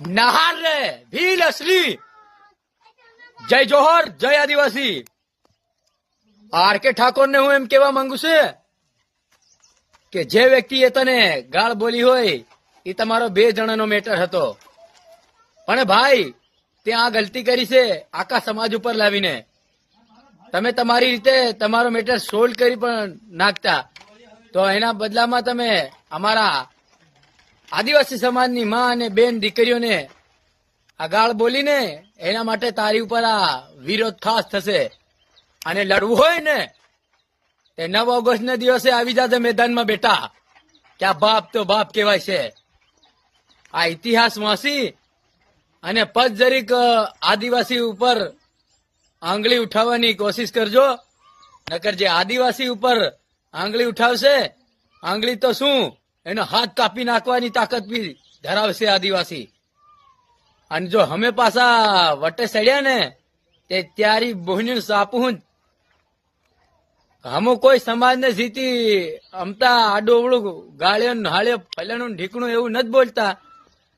નહાર રે ભીલ અસલી જય જોહર જય આદિવાસી આર કે ઠાકોર ને હું એમ કેવા માંગુ છું કે જે વ્યક્તિએ તને ગાળ બોલી હોય એ તમારો 2 જણાનો મેટર હતો પણ ભાઈ ત્યાં આ ગલતી કરી છે આખા સમાજ ઉપર લાવીને તમે તમારી રીતે તમારો મેટર સોલ્વ કરી પણ નાખતા તો એના બદલામાં તમે અમારા આદિવાસી સમાજની માં અને બેન દીકરીઓને આ ગાળ બોલીને એના માટે તારી ઉપર આ વિરોધ ખાસ થશે અને લડવું હોય ને તે 9 ઓગસ્ટના દિવસે આવી જાજે મેદાનમાં બેટા કે આ બાપ તો બાપ કહેવાય છે આ ઇતિહાસ વાંચી અને પદ જરીક આદિવાસી ઉપર આંગળી ઉઠાવવાની કોશિશ કરજો નકર જે આદિવાસી ઉપર આંગળી ઉઠાવશે આંગળી તો શું એનો હાથ કાપી નાખવાની તાકાત બી ધરાવશે આદિવાસી અને જો અમે પાછા વટે સડ્યા ને તે ત્યારી બહેનું સાપું હમો કોઈ સમાજને જીતી અમતા આડોવળું ગાળ્યો હાળ્યો ફલાણું ઢીકણું એવું નથી બોલતા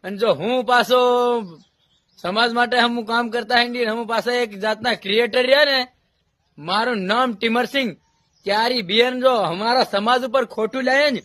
અને જો હું પાછો સમાજ માટે હમું કામ કરતા હિન્દી હમું પાછા એક જાતના ક્રિએટર રહ્યા ને મારું નામ ટીમરસિંહ ત્યારી બિયન જો અમારા સમાજ ઉપર ખોટું લાવે ને